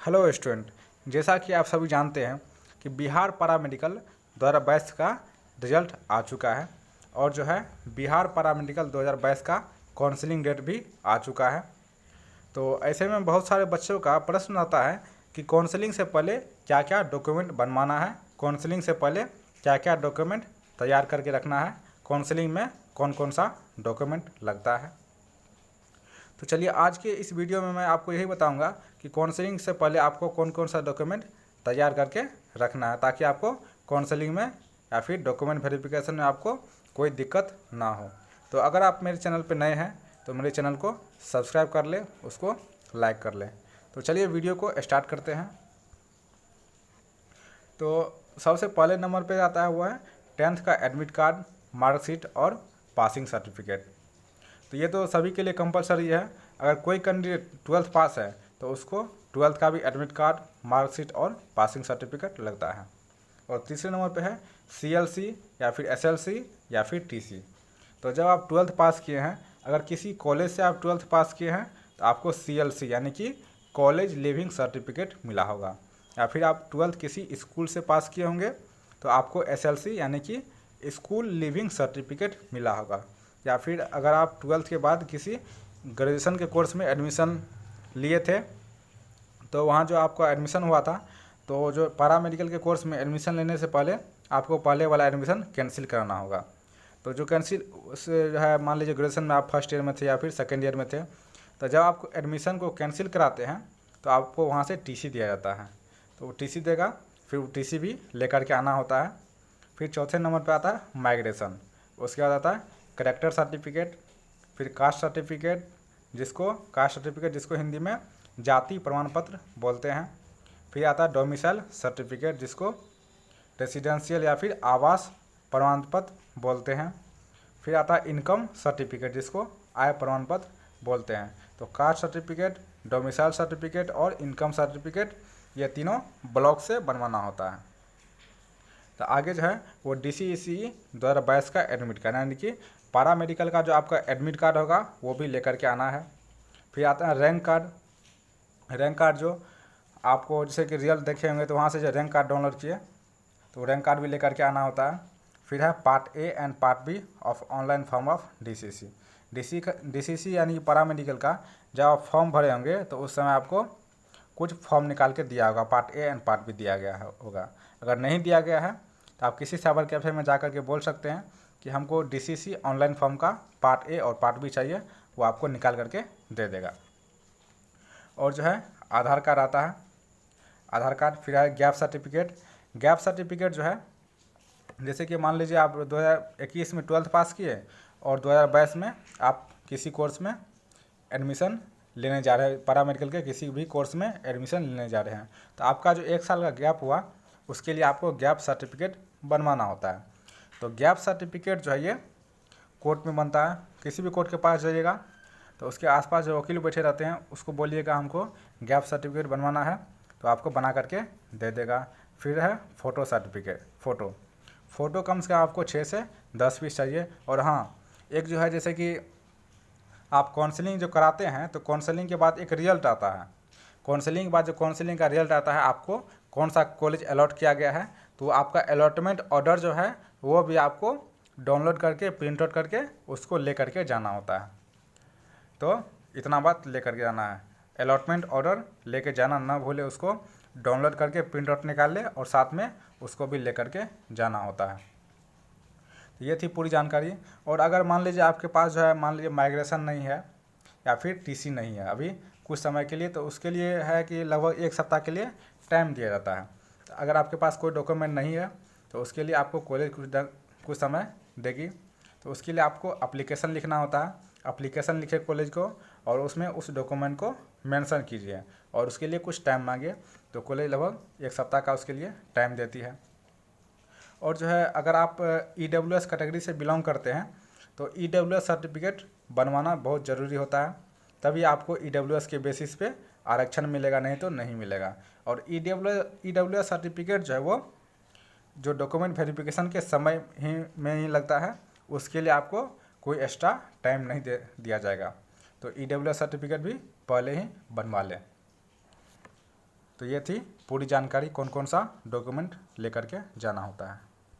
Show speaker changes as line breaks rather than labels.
Hello student, जैसा कि आप सभी जानते हैं कि बिहार पैरामेडिकल 2022 का रिजल्ट आ चुका है और जो है बिहार पैरामेडिकल 2022 का काउंसलिंग डेट भी आ चुका है। तो ऐसे में बहुत सारे बच्चों का प्रश्न आता है कि काउंसलिंग से पहले क्या क्या डॉक्यूमेंट बनवाना है, काउंसलिंग से पहले क्या क्या डॉक्यूमेंट तैयार करके रखना है, काउंसलिंग में कौन कौन सा डॉक्यूमेंट लगता है। तो चलिए आज के इस वीडियो में मैं आपको यही बताऊंगा कि काउंसलिंग से पहले आपको कौन कौन सा डॉक्यूमेंट तैयार करके रखना है ताकि आपको काउंसलिंग में या फिर डॉक्यूमेंट वेरिफिकेशन में आपको कोई दिक्कत ना हो। तो अगर आप मेरे चैनल पर नए हैं तो मेरे चैनल को सब्सक्राइब कर लें, उसको लाइक कर लें। तो चलिए वीडियो को स्टार्ट करते हैं। तो सबसे पहले नंबर पे आता है वो है 10th का एडमिट कार्ड, मार्कशीट और पासिंग सर्टिफिकेट। तो ये तो सभी के लिए कंपलसरी है। अगर कोई कैंडिडेट 12th पास है तो उसको 12th का भी एडमिट कार्ड, मार्कशीट और पासिंग सर्टिफिकेट लगता है। और तीसरे नंबर पे है CLC या फिर SLC या फिर TC। तो जब आप 12th पास किए हैं, अगर किसी कॉलेज से आप 12th पास किए हैं तो आपको CLC यानी कि कॉलेज लिविंग सर्टिफिकेट मिला होगा, या फिर आप 12th किसी स्कूल से पास किए होंगे तो आपको SLC यानी कि स्कूल लिविंग सर्टिफिकेट मिला होगा। या फिर अगर आप 12th के बाद किसी ग्रेजुएशन के कोर्स में एडमिशन लिए थे तो वहाँ जो आपका एडमिशन हुआ था, तो जो पैरामेडिकल के कोर्स में एडमिशन लेने से पहले आपको पहले वाला एडमिशन कैंसिल कराना होगा। तो जो कैंसिल से जो है, मान लीजिए ग्रेजुएशन में आप फर्स्ट ईयर में थे या फिर सेकेंड ईयर में थे, तो जब आप एडमिशन को कैंसिल कराते हैं तो आपको वहाँ से TC दिया जाता है। तो वो TC देगा, फिर वो TC भी लेकर के आना होता है। फिर चौथे नंबर पर आता है माइग्रेशन। उसके बाद आता है करेक्टर सर्टिफिकेट, फिर कास्ट सर्टिफिकेट जिसको हिंदी में जाति प्रमाण पत्र बोलते हैं। फिर आता है डोमिसाइल सर्टिफिकेट जिसको रेसिडेंशियल या फिर आवास प्रमाण पत्र बोलते हैं। फिर आता है इनकम सर्टिफिकेट जिसको आय प्रमाण पत्र बोलते हैं। तो कास्ट सर्टिफिकेट, डोमिसाइल सर्टिफिकेट और इनकम सर्टिफिकेट ये तीनों ब्लॉक से बनवाना होता है। तो आगे जो है वो DCECE 2022 का एडमिट कार्ड यानी कि पैरामेडिकल का जो आपका एडमिट कार्ड होगा वो भी लेकर के आना है। फिर आता है रैंक कार्ड जो आपको जैसे कि रिजल्ट देखे होंगे तो वहाँ से जो रैंक कार्ड डाउनलोड किए तो रैंक कार्ड भी लेकर के आना होता है। फिर है part A and part B of online form of DCC यानी कि पैरामेडिकल का जब आप फॉर्म भरे होंगे तो उस समय आपको कुछ फॉर्म निकाल के दिया होगा, part A and part B दिया गया होगा। अगर नहीं दिया गया है तो आप किसी साइबर कैफ़े में जाकर के बोल सकते हैं कि हमको DCC ऑनलाइन फॉर्म का पार्ट A और पार्ट B चाहिए, वो आपको निकाल करके दे देगा। और जो है आधार कार्ड आता है, आधार कार्ड। फिर है गैप सर्टिफिकेट जो है, जैसे कि मान लीजिए आप 2021 में 12th पास किए और 2022 में आप किसी कोर्स में एडमिशन लेने जा रहे हैं, पैरामेडिकल के किसी भी कोर्स में एडमिशन लेने जा रहे हैं, तो आपका जो 1 साल का गैप हुआ उसके लिए आपको गैप सर्टिफिकेट बनवाना होता है। तो गैप सर्टिफिकेट जो है ये कोर्ट में बनता है। किसी भी कोर्ट के पास जाइएगा तो उसके आसपास जो वकील बैठे रहते हैं उसको बोलिएगा हमको गैप सर्टिफिकेट बनवाना है, तो आपको बना करके दे देगा। फिर है फ़ोटो सर्टिफिकेट, फ़ोटो कम से कम आपको 6 से 10 पीस चाहिए। और हाँ, एक जो है जैसे कि आप काउंसलिंग जो कराते हैं तो काउंसलिंग के बाद एक रिजल्ट आता है। काउंसलिंग के बाद जो काउंसलिंग का रिजल्ट आता है, आपको कौन सा कॉलेज अलॉट किया गया है, तो आपका अलॉटमेंट ऑर्डर जो है वो भी आपको डाउनलोड करके प्रिंट आउट करके उसको ले करके जाना होता है। तो इतना बात ले करके जाना है, अलॉटमेंट ऑर्डर लेके जाना ना भूले, उसको डाउनलोड करके प्रिंट आउट निकाल ले और साथ में उसको भी ले करके जाना होता है। तो ये थी पूरी जानकारी। और अगर मान लीजिए आपके पास जो है, मान लीजिए माइग्रेशन नहीं है या फिर TC नहीं है अभी कुछ समय के लिए, तो उसके लिए है कि लगभग 1 सप्ताह के लिए टाइम दिया जाता है। तो अगर आपके पास कोई डॉक्यूमेंट नहीं है तो उसके लिए आपको कॉलेज कुछ समय देगी। तो उसके लिए आपको एप्लीकेशन लिखना होता है। एप्लीकेशन लिखे कॉलेज को और उसमें उस डॉक्यूमेंट को मेंशन कीजिए और उसके लिए कुछ टाइम मांगे, तो कॉलेज लगभग 1 सप्ताह का उसके लिए टाइम देती है। और जो है अगर आप EWS कैटेगरी से बिलोंग करते हैं तो EWS सर्टिफिकेट बनवाना बहुत ज़रूरी होता है, तभी आपको EWS के बेसिस पे आरक्षण मिलेगा, नहीं तो नहीं मिलेगा। और EWS सर्टिफिकेट जो है वो जो डॉक्यूमेंट वेरिफिकेशन के समय में ही लगता है, उसके लिए आपको कोई एक्स्ट्रा टाइम नहीं दिया जाएगा। तो EWS सर्टिफिकेट भी पहले ही बनवा लें। तो ये थी पूरी जानकारी कौन कौन सा डॉक्यूमेंट लेकर के जाना होता है।